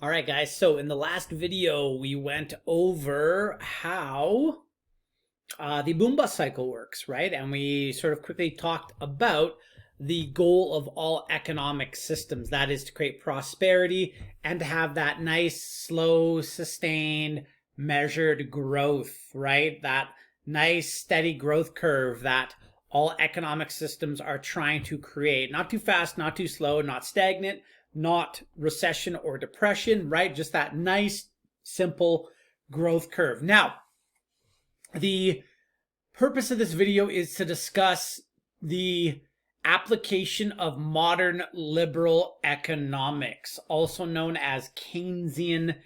All right, guys. So in the last video, we went over how the boom bust cycle works, right? And we sort of quickly talked about the goal of all economic systems. That is to create prosperity and to have that nice, slow, sustained, measured growth, right? That nice, steady growth curve that all economic systems are trying to create. Not too fast, not too slow, not stagnant, not recession or depression, right? Just that nice, simple growth curve. Now, the purpose of this video is to discuss the application of modern liberal economics, also known as Keynesian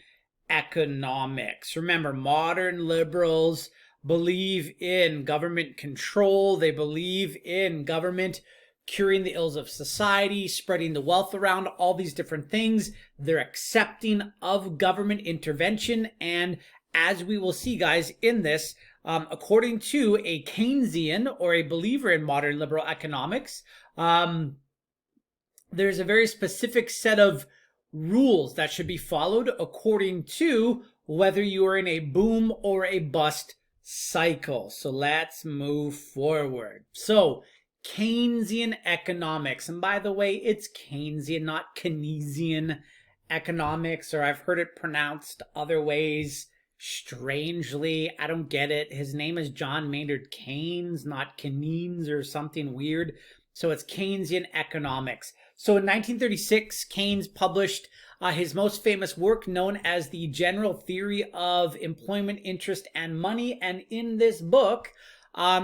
economics. Remember, modern liberals believe in government control. They believe in government curing the ills of society, spreading the wealth around, all these different things. They're accepting of government intervention. And as we will see, guys, in this, according to a Keynesian or a believer in modern liberal economics, there's a very specific set of rules that should be followed according to whether you are in a boom or a bust cycle. So let's move forward. So Keynesian economics, and by the way, it's Keynesian, not Keynesian economics, or I've heard it pronounced other ways strangely. I don't get it. His name is John Maynard Keynes, not Keynes or something weird. So it's Keynesian economics. So in 1936, Keynes published his most famous work known as the General Theory of Employment, Interest, and Money. And in this book,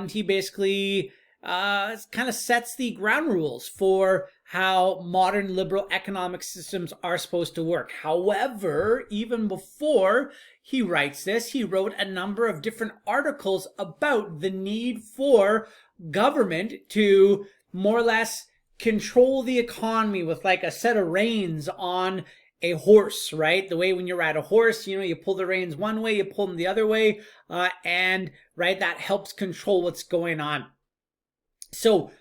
he basically kind of sets the ground rules for how modern liberal economic systems are supposed to work. However, even before he writes this, he wrote a number of different articles about the need for government to more or less control the economy with like a set of reins on a horse, right? The way when you ride a horse, you pull the reins one way, you pull them the other way, and right, that helps control what's going on. So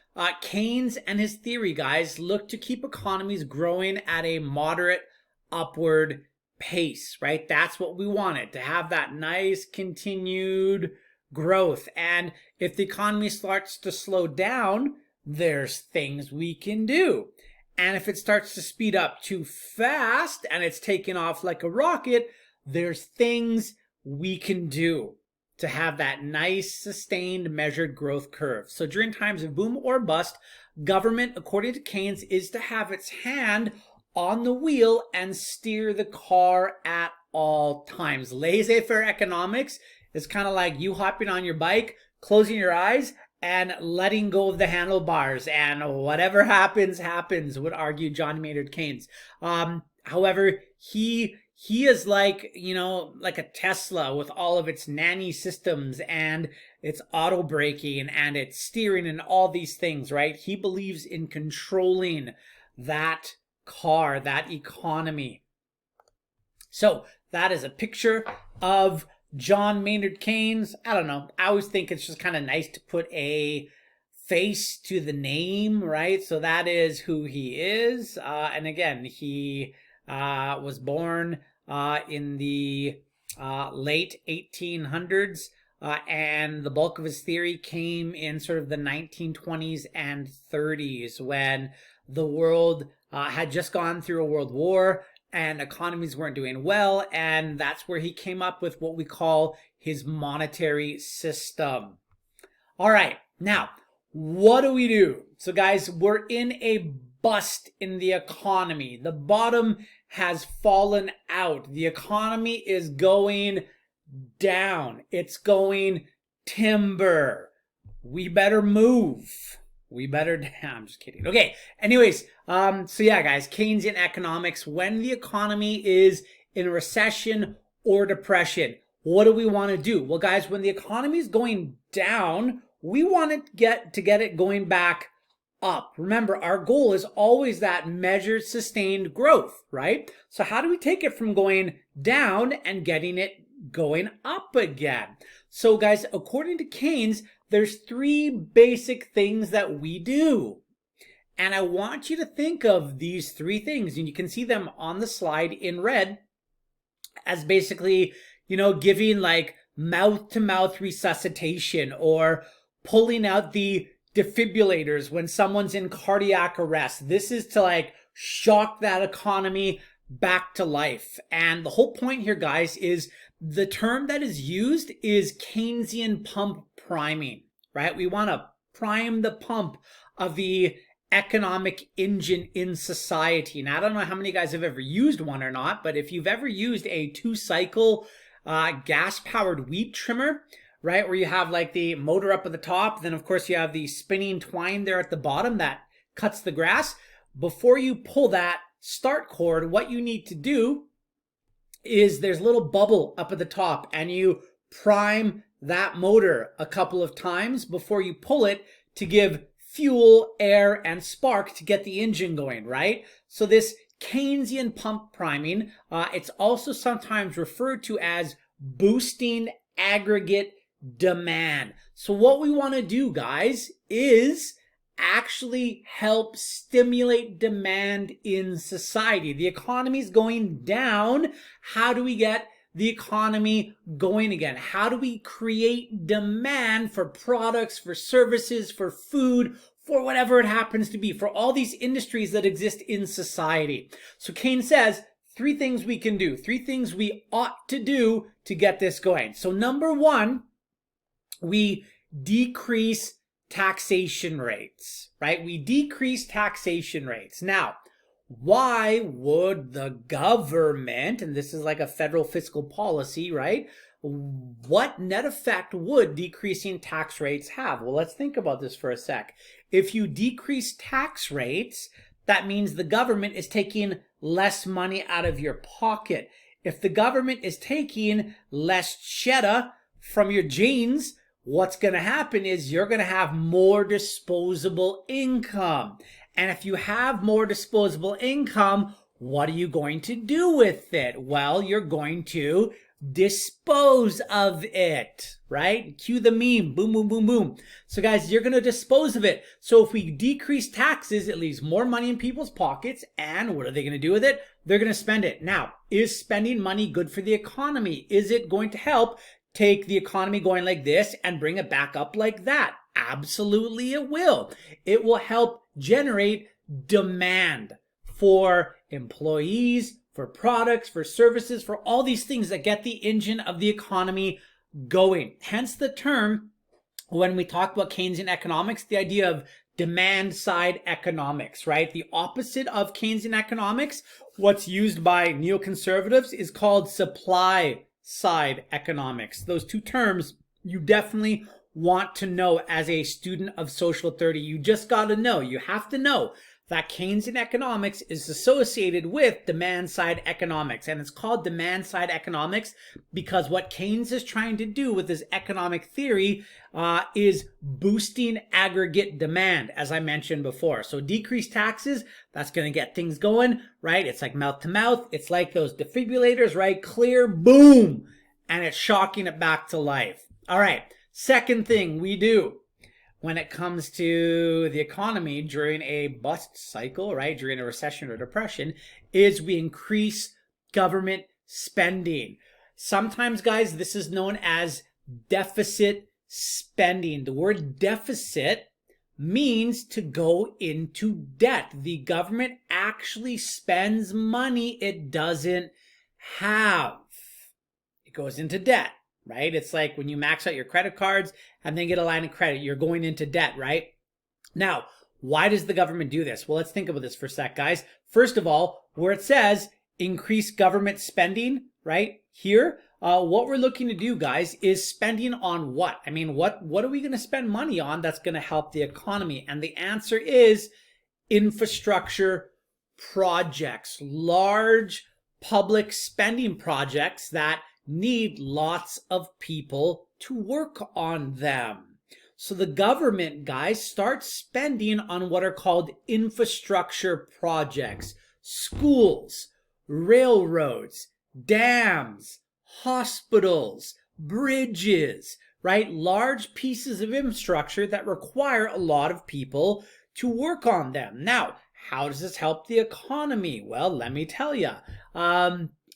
Keynes and his theory, guys, look to keep economies growing at a moderate upward pace, right? That's what we wanted, to have that nice continued growth. And if the economy starts to slow down, there's things we can do. And if it starts to speed up too fast and it's taking off like a rocket, there's things we can do to have that nice, sustained, measured growth curve. So during times of boom or bust, government, according to Keynes, is to have its hand on the wheel and steer the car at all times. Laissez-faire economics is kind of like you hopping on your bike, closing your eyes, and letting go of the handlebars, and whatever happens, happens, would argue John Maynard Keynes. However, he is like, like a Tesla with all of its nanny systems and its auto braking and its steering and all these things, right? He believes in controlling that car, that economy. So that is a picture of John Maynard Keynes. I don't know. I always think it's just kind of nice to put a face to the name, right? So that is who he is. And again, he was born in the late 1800s, and the bulk of his theory came in sort of the 1920s and 30s when the world had just gone through a world war and economies weren't doing well, and that's where he came up with what we call his monetary system. All right, now, what do we do? So guys, we're in a bust in the economy. The bottom has fallen out. The economy is going down. It's going timber. We better move. We better, I'm just kidding. Okay, anyways, so yeah, guys, Keynesian economics, when the economy is in a recession or depression, what do we want to do? Well, guys, when the economy is going down, we want to get it going back up. Remember, our goal is always that measured, sustained growth, right? So how do we take it from going down and getting it going up again? So guys, according to Keynes, there's three basic things that we do. And I want you to think of these three things, and you can see them on the slide in red, as basically, giving like mouth-to-mouth resuscitation or pulling out the defibrillators when someone's in cardiac arrest. This is to like shock that economy back to life. And the whole point here, guys, is the term that is used is Keynesian pump priming, right? We want to prime the pump of the economic engine in society. Now, I don't know how many guys have ever used one or not, but if you've ever used a 2-cycle gas-powered wheat trimmer, right, where you have like the motor up at the top, then of course you have the spinning twine there at the bottom that cuts the grass. Before you pull that start cord, what you need to do is there's a little bubble up at the top, and you prime that motor a couple of times before you pull it to give fuel, air, and spark to get the engine going, right? So this Keynesian pump priming, it's also sometimes referred to as boosting aggregate demand. So what we want to do, guys, is actually help stimulate demand in society. The economy is going down. How do we get the economy going again? How do we create demand for products, for services, for food, for whatever it happens to be, for all these industries that exist in society? So Keynes says 3 things we can do, 3 things we ought to do to get this going. So number 1, we decrease taxation rates, right? We decrease taxation rates. Now, why would the government, and this is like a federal fiscal policy, right? What net effect would decreasing tax rates have? Well, let's think about this for a sec. If you decrease tax rates, that means the government is taking less money out of your pocket. If the government is taking less cheddar from your jeans, what's going to happen is you're going to have more disposable income. And if you have more disposable income, what are you going to do with it? Well, you're going to dispose of it, right? Cue the meme, boom, boom, boom, boom. So guys, you're going to dispose of it. So if we decrease taxes, it leaves more money in people's pockets. And what are they going to do with it? They're going to spend it. Now, is spending money good for the economy? Is it going to help take the economy going like this and bring it back up like that? Absolutely it will. It will help generate demand for employees, for products, for services, for all these things that get the engine of the economy going. Hence the term, when we talk about Keynesian economics, the idea of demand side economics, right? The opposite of Keynesian economics, what's used by neoconservatives, is called supply side economics. Those 2 terms you definitely want to know as a student of Social 30. You just got to know, you have to know that Keynesian economics is associated with demand side economics. And it's called demand side economics because what Keynes is trying to do with his economic theory is boosting aggregate demand, as I mentioned before. So decrease taxes, that's going to get things going, right? It's like mouth to mouth. It's like those defibrillators, right? Clear, boom, and it's shocking it back to life. All right. Second thing we do when it comes to the economy during a bust cycle, right, during a recession or depression, is we increase government spending. Sometimes, guys, this is known as deficit spending. The word deficit means to go into debt. The government actually spends money it doesn't have. It goes into debt. Right? It's like when you max out your credit cards and then get a line of credit, you're going into debt, right? Now, why does the government do this? Well, let's think about this for a sec, guys. First of all, where it says increase government spending, right? Here, what we're looking to do, guys, is spending on what? I mean, what are we going to spend money on that's going to help the economy? And the answer is infrastructure projects, large public spending projects that need lots of people to work on them. So the government, guys, starts spending on what are called infrastructure projects, schools, railroads, dams, hospitals, bridges, right? Large pieces of infrastructure that require a lot of people to work on them. Now, how does this help the economy? Well, let me tell you.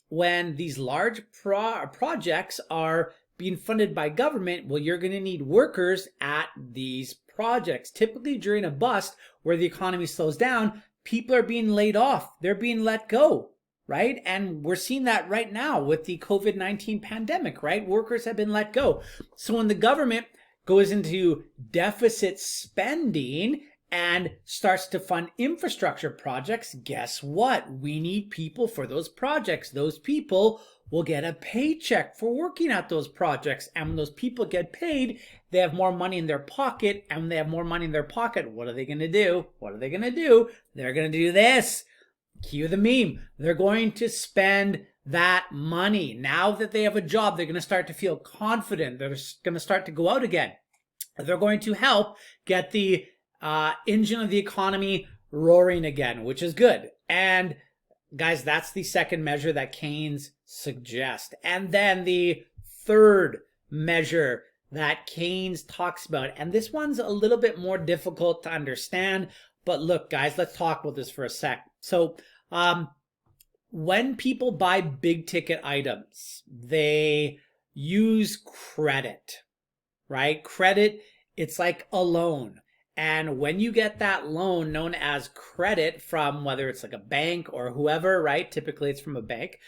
When these large projects are being funded by government, well, you're going to need workers at these projects. Typically during a bust where the economy slows down, people are being laid off. They're being let go, right? And we're seeing that right now with the COVID-19 pandemic, right? Workers have been let go. So when the government goes into deficit spending and starts to fund infrastructure projects, guess what? We need people for those projects. Those people will get a paycheck for working at those projects. And when those people get paid, they have more money in their pocket. And when they have more money in their pocket, what are they going to do? What are they going to do? They're going to do this. Cue the meme. They're going to spend that money. Now that they have a job, they're going to start to feel confident. They're going to start to go out again. They're going to help get the engine of the economy roaring again, which is good. And guys, that's the second measure that Keynes suggests. And then the third measure that Keynes talks about, and this one's a little bit more difficult to understand, but look, guys, let's talk about this for a sec. So when people buy big ticket items, they use credit, right? Credit, it's like a loan. And when you get that loan known as credit from whether it's like a bank or whoever, right? Typically it's from a bank.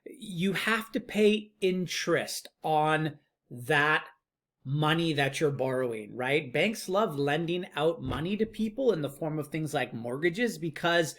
You have to pay interest on that money that you're borrowing, right? Banks love lending out money to people in the form of things like mortgages because,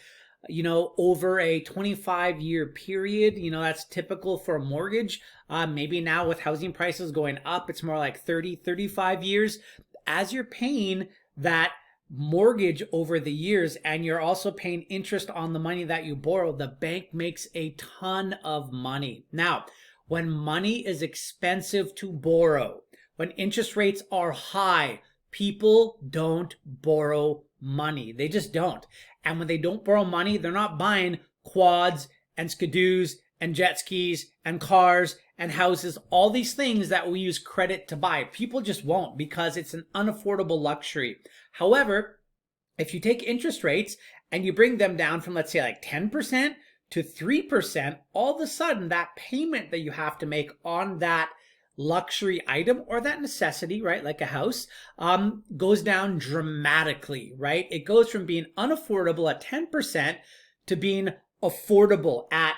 you know, over a 25-year period, you know, that's typical for a mortgage. Maybe now with housing prices going up, it's more like 30, 35 years. As you're paying that mortgage over the years and you're also paying interest on the money that you borrow, the bank makes a ton of money. Now, when money is expensive to borrow, when interest rates are high, people don't borrow money. They just don't. And when they don't borrow money, they're not buying quads and skidoos and jet skis and cars and houses, all these things that we use credit to buy. People just won't because it's an unaffordable luxury. However, if you take interest rates and you bring them down from, let's say, like 10% to 3%, all of a sudden that payment that you have to make on that luxury item or that necessity, right, like a house, goes down dramatically, right? It goes from being unaffordable at 10% to being affordable at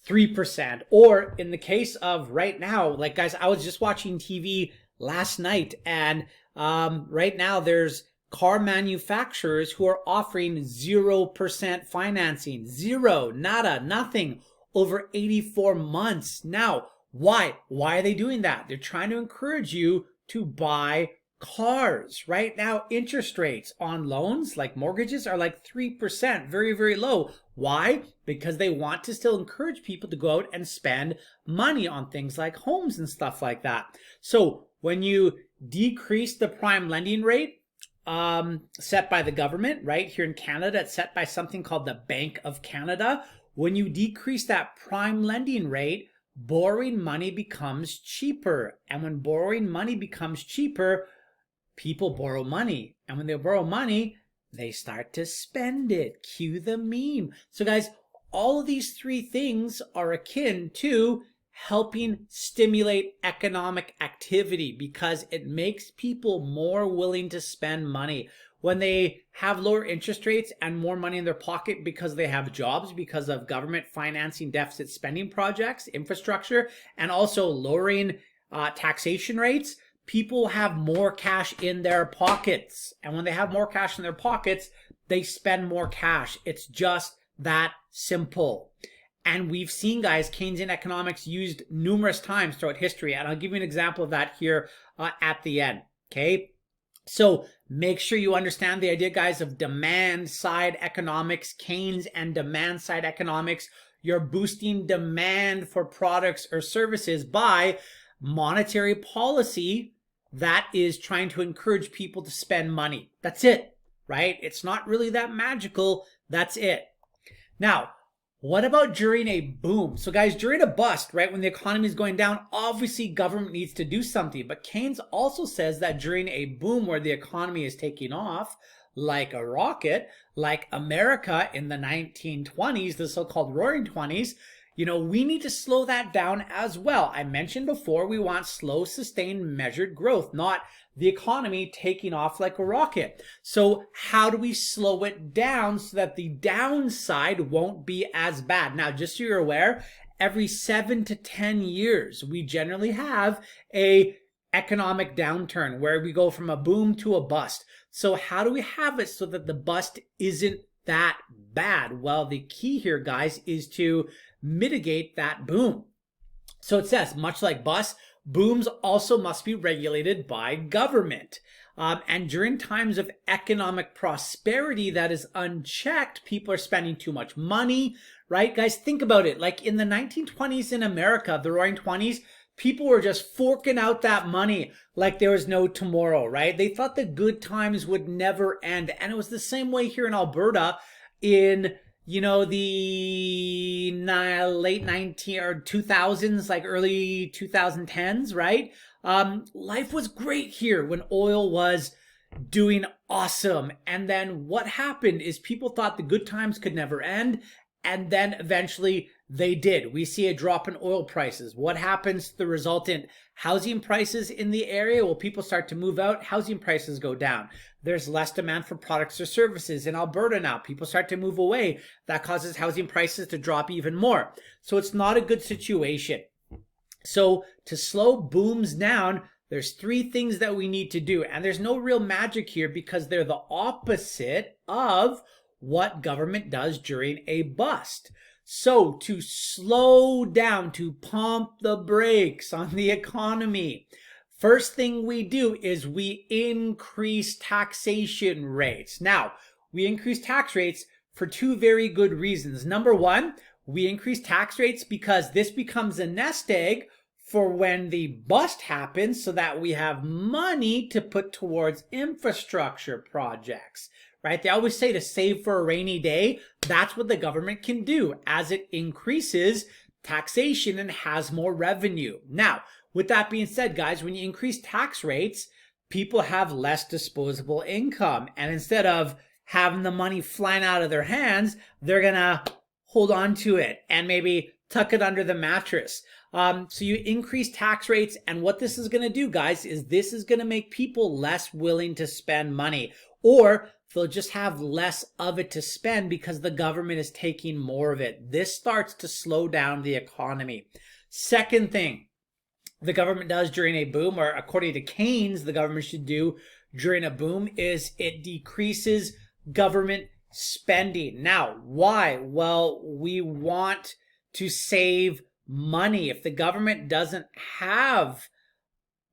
3%. Or in the case of right now, like guys, I was just watching TV last night and right now there's car manufacturers who are offering 0% financing, zero, nada, nothing over 84 months. Now, why? Why are they doing that? They're trying to encourage you to buy cars. Right now, interest rates on loans like mortgages are like 3%, very, very low. Why? Because they want to still encourage people to go out and spend money on things like homes and stuff like that. So when you decrease the prime lending rate set by the government, right? Here in Canada, it's set by something called the Bank of Canada. When you decrease that prime lending rate, borrowing money becomes cheaper. And when borrowing money becomes cheaper, people borrow money. And when they borrow money, they start to spend it. Cue the meme. So guys, all of these three things are akin to helping stimulate economic activity because it makes people more willing to spend money. When they have lower interest rates and more money in their pocket because they have jobs, because of government financing deficit spending projects, infrastructure, and also lowering taxation rates, people have more cash in their pockets. And when they have more cash in their pockets, they spend more cash. It's just that simple. And we've seen, guys, Keynesian economics used numerous times throughout history. And I'll give you an example of that here at the end, okay? So make sure you understand the idea, guys, of demand side economics, Keynes and demand side economics. You're boosting demand for products or services by monetary policy that is trying to encourage people to spend money. That's it, right? It's not really that magical. That's it. Now, What about during a boom? So guys, during a bust, right, when the economy is going down, obviously government needs to do something. But Keynes also says that during a boom where the economy is taking off like a rocket, like America in the 1920s, the so-called Roaring 20s, we need to slow that down as well. I mentioned before, we want slow, sustained, measured growth, not the economy taking off like a rocket. So how do we slow it down so that the downside won't be as bad? Now, just so you're aware, every 7 to 10 years, we generally have a economic downturn where we go from a boom to a bust. So how do we have it so that the bust isn't that bad? Well, the key here, guys, is to mitigate that boom. So it says, much like busts, booms also must be regulated by government. And during times of economic prosperity that is unchecked, people are spending too much money, right? Guys, think about it. Like in the 1920s in America, the Roaring 20s, people were just forking out that money like there was no tomorrow, right? They thought the good times would never end. And it was the same way here in Alberta in the late 19 or 2000s, like early 2010s, right? Life was great here when oil was doing awesome. And then what happened is people thought the good times could never end. And then eventually they did. We see a drop in oil prices. What happens to the resultant housing prices in the area? Well, people start to move out. Housing prices go down. There's less demand for products or services in Alberta now. People start to move away. That causes housing prices to drop even more. So it's not a good situation. So to slow booms down, there's 3 things that we need to do. And there's no real magic here because they're the opposite of what government does during a bust. So to slow down, to pump the brakes on the economy, first thing we do is we increase taxation rates. Now, we increase tax rates for 2 very good reasons. Number 1, we increase tax rates because this becomes a nest egg for when the bust happens so that we have money to put towards infrastructure projects. Right? They always say to save for a rainy day. That's what the government can do as it increases taxation and has more revenue. Now, with that being said, guys, when you increase tax rates, people have less disposable income. And instead of having the money flying out of their hands, they're going to hold on to it and maybe tuck it under the mattress. So you increase tax rates. And what this is going to do, guys, is this is going to make people less willing to spend money, or they'll just have less of it to spend because the government is taking more of it. This starts to slow down the economy. Second thing the government does during a boom, or according to Keynes, the government should do during a boom, is it decreases government spending. Now, why? Well, we want to save money. If the government doesn't have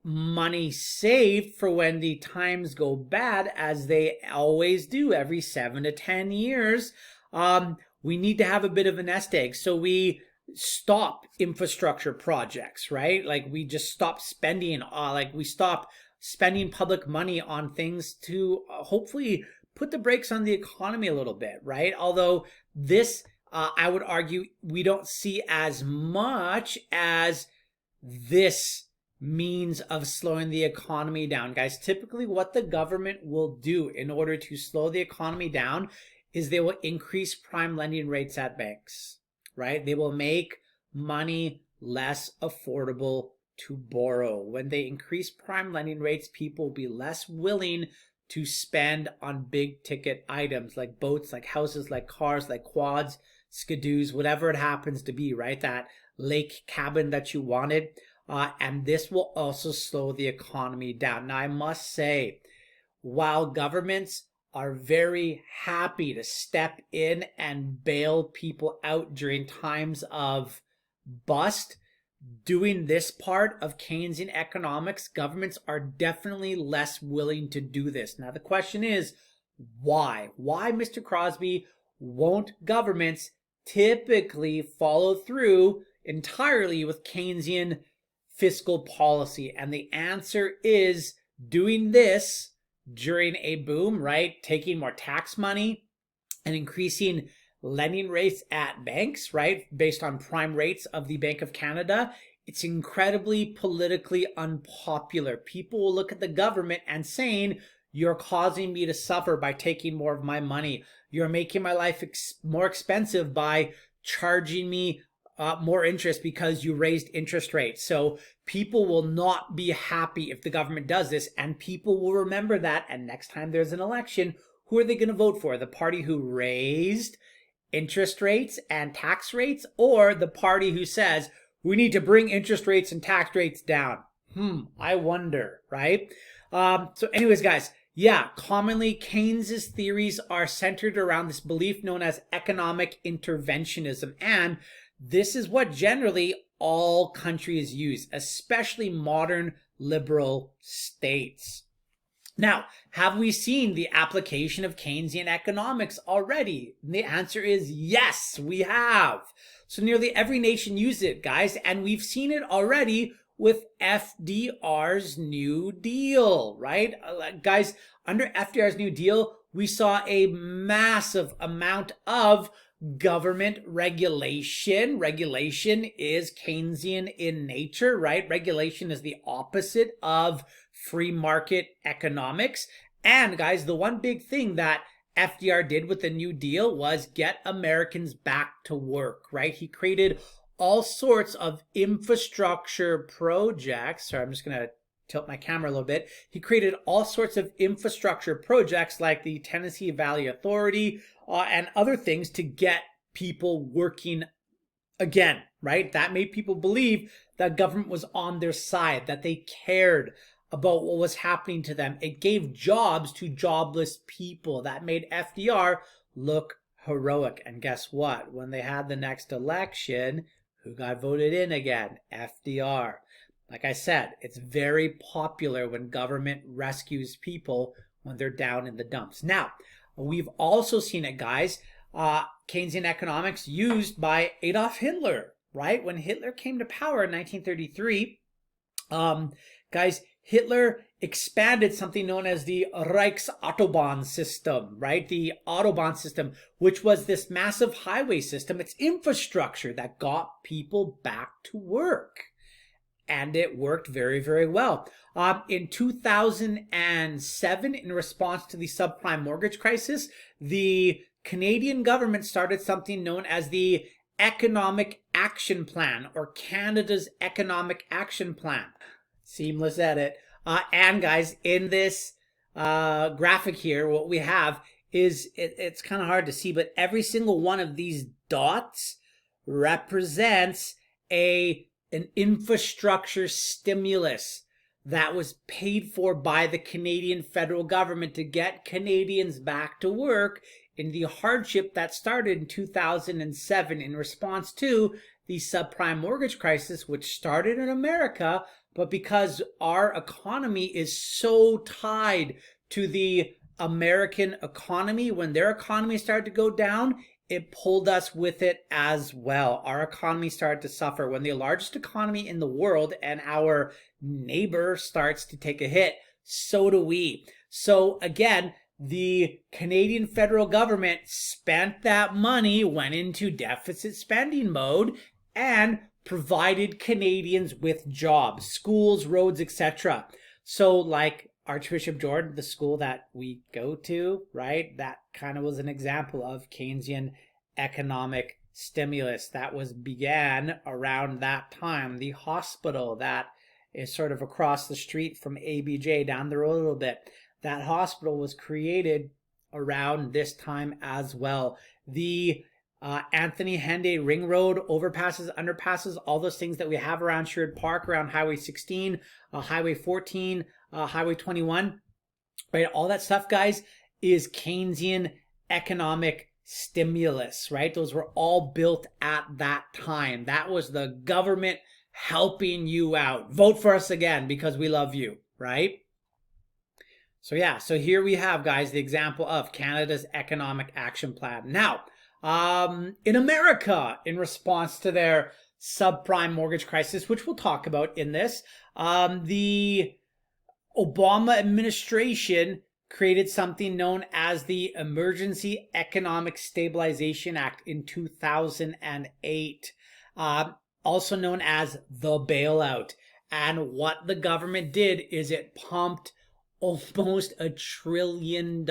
money saved for when the times go bad, as they always do every 7 to 10 years, we need to have a bit of a nest egg. So we stop infrastructure projects, right? Like we just stop spending, we stop spending public money on things to hopefully put the brakes on the economy a little bit, right? Although this, I would argue, we don't see as much as this means of slowing the economy down. Guys, typically what the government will do in order to slow the economy down is they will increase prime lending rates at banks, right? They will make money less affordable to borrow. When they increase prime lending rates, people will be less willing to spend on big ticket items like boats, like houses, like cars, like quads, skidoos, whatever it happens to be, right? That lake cabin that you wanted. And this will also slow the economy down. Now, I must say, while governments are very happy to step in and bail people out during times of bust, doing this part of Keynesian economics, governments are definitely less willing to do this. Now, the question is, why? Why, Mr. Crosby, won't governments typically follow through entirely with Keynesian fiscal policy? And the answer is doing this during a boom, right? Taking more tax money and increasing lending rates at banks, right, based on prime rates of the Bank of Canada, it's incredibly politically unpopular. People will look at the government and saying, you're causing me to suffer by taking more of my money. You're making my life more expensive by charging me more interest because you raised interest rates. So people will not be happy if the government does this, and people will remember that. And next time there's an election, who are they going to vote for? The party who raised interest rates and tax rates, or the party who says we need to bring interest rates and tax rates down? I wonder, right? So anyways, guys, yeah, commonly Keynes's theories are centered around this belief known as economic interventionism. And this is what generally all countries use, especially modern liberal states. Now, have we seen the application of Keynesian economics already? And the answer is yes, we have. So nearly every nation uses it, guys, and we've seen it already with FDR's New Deal, right? Guys, under FDR's New Deal, we saw a massive amount of government regulation. Regulation is Keynesian in nature, right? Regulation is the opposite of free market economics. And guys, the one big thing that FDR did with the New Deal was get Americans back to work, right? He created all sorts of infrastructure projects. Sorry, I'm just going to tilt my camera a little bit. He created all sorts of infrastructure projects like the Tennessee Valley Authority and other things to get people working again, right? That made people believe that government was on their side, that they cared about what was happening to them. It gave jobs to jobless people. That made FDR look heroic. And guess what? When they had the next election, who got voted in again? FDR. Like I said, it's very popular when government rescues people when they're down in the dumps. Now, we've also seen it, guys, Keynesian economics used by Adolf Hitler, right? When Hitler came to power in 1933, guys, Hitler expanded something known as the Reichsautobahn system, right? The Autobahn system, which was this massive highway system. It's infrastructure that got people back to work. And it worked very, very well. In 2007, in response to the subprime mortgage crisis, the Canadian government started something known as the Economic Action Plan, or Canada's Economic Action Plan. Seamless edit. And guys, in this graphic here, what we have is, it's kind of hard to see, but every single one of these dots represents an infrastructure stimulus that was paid for by the Canadian federal government to get Canadians back to work in the hardship that started in 2007 in response to the subprime mortgage crisis, which started in America, but because our economy is so tied to the American economy, when their economy started to go down, it pulled us with it as well. Our economy started to suffer. When the largest economy in the world and our neighbor starts to take a hit, so do we. So again, the Canadian federal government spent that money, went into deficit spending mode, and provided Canadians with jobs, schools, roads, etc. So like Archbishop Jordan, the school that we go to, right? That kind of was an example of Keynesian economic stimulus that began around that time. The hospital that is sort of across the street from ABJ, down the road a little bit, that hospital was created around this time as well. The Anthony Henday Ring Road, overpasses, underpasses, all those things that we have around Sherwood Park, around Highway 16, Highway 14, Highway 21, right? All that stuff, guys, is Keynesian economic stimulus, right? Those were all built at that time. That was the government helping you out. Vote for us again because we love you, right? So yeah, so here we have, guys, the example of Canada's Economic Action Plan. Now, in America, in response to their subprime mortgage crisis, which we'll talk about in this, the Obama administration created something known as the Emergency Economic Stabilization Act in 2008, also known as the bailout. And what the government did is it pumped almost $1 trillion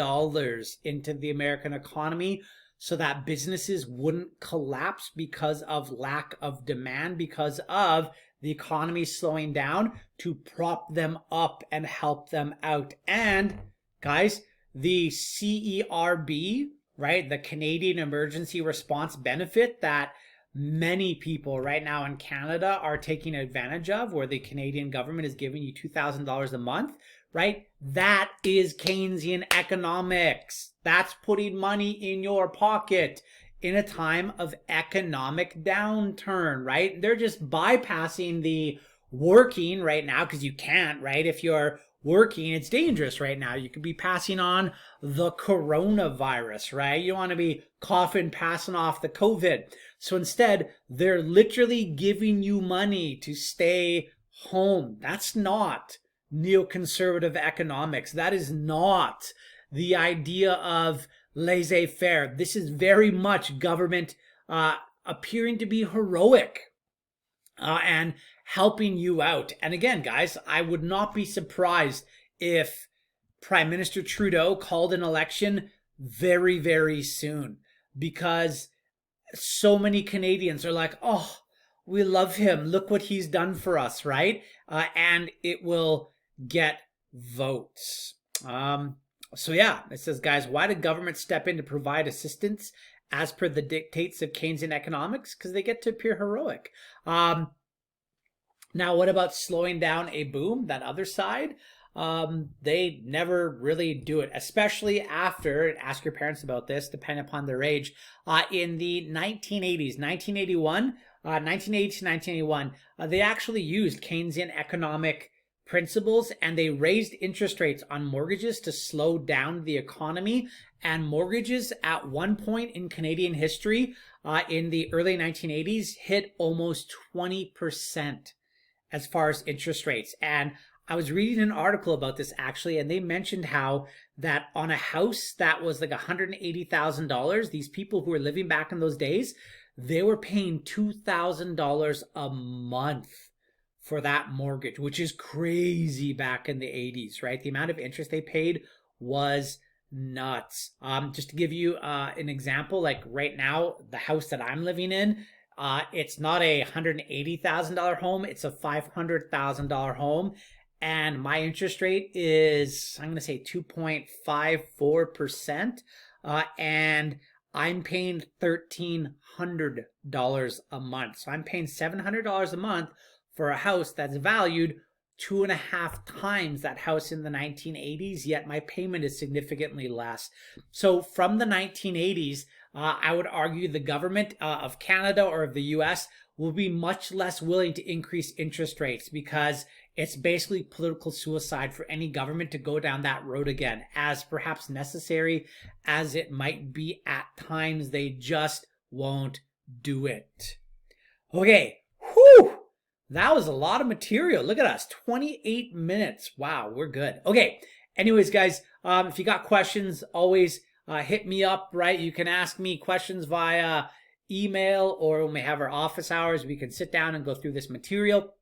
into the American economy so that businesses wouldn't collapse because of lack of demand, because of the economy slowing down, to prop them up and help them out. And guys, the CERB, right, the Canadian Emergency Response Benefit that many people right now in Canada are taking advantage of, where the Canadian government is giving you $2,000 a month, right? That is Keynesian economics. That's putting money in your pocket in a time of economic downturn, right? They're just bypassing the working right now, because you can't, right? If you're working, it's dangerous right now. You could be passing on the coronavirus, right? You want to be coughing, passing off the COVID. So instead, they're literally giving you money to stay home. That's not neoconservative economics. That is not the idea of laissez-faire. This is very much government appearing to be heroic and helping you out. And again, guys, I would not be surprised if Prime Minister Trudeau called an election very, very soon, because so many Canadians are like, oh, we love him. Look what he's done for us, right? And it will get votes. So yeah, it says, guys, why did government step in to provide assistance as per the dictates of Keynesian economics? Because they get to appear heroic. Now, what about slowing down a boom? That other side, they never really do it, especially after, ask your parents about this, depending upon their age, in the 1980s, 1980 to 1981, they actually used Keynesian economic principles, and they raised interest rates on mortgages to slow down the economy. And mortgages at one point in Canadian history, in the early 1980s, hit almost 20% as far as interest rates. And I was reading an article about this actually, and they mentioned how that on a house that was like $180,000, these people who were living back in those days, they were paying $2,000 a month for that mortgage, which is crazy back in the 80s, right? The amount of interest they paid was nuts. Just to give you an example, like right now, the house that I'm living in, it's not a $180,000 home, it's a $500,000 home. And my interest rate is, I'm going to say 2.54%. And I'm paying $1,300 a month. So I'm paying $700 a month for a house that's valued 2.5 times that house in the 1980s, yet my payment is significantly less. So from the 1980s, I would argue the government of Canada or of the US will be much less willing to increase interest rates, because it's basically political suicide for any government to go down that road again. As perhaps necessary as it might be at times, they just won't do it. Okay, whew, that was a lot of material. Look at us, 28 minutes. Wow, we're good. Okay, anyways, guys, if you got questions, always hit me up, right? You can ask me questions via email, or when we have our office hours, we can sit down and go through this material.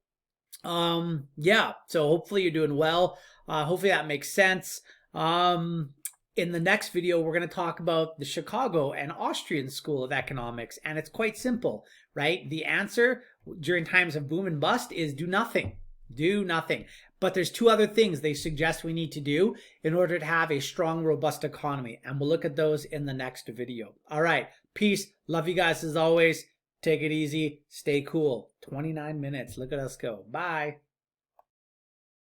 Yeah, so hopefully you're doing well. Hopefully that makes sense. In the next video, we're going to talk about the Chicago and Austrian School of Economics, and it's quite simple, right? The answer during times of boom and bust is do nothing. Do nothing. But there's two other things they suggest we need to do in order to have a strong, robust economy, and we'll look at those in the next video. All right, peace. Love you guys as always. Take it easy. Stay cool. 29 minutes. Look at us go. Bye.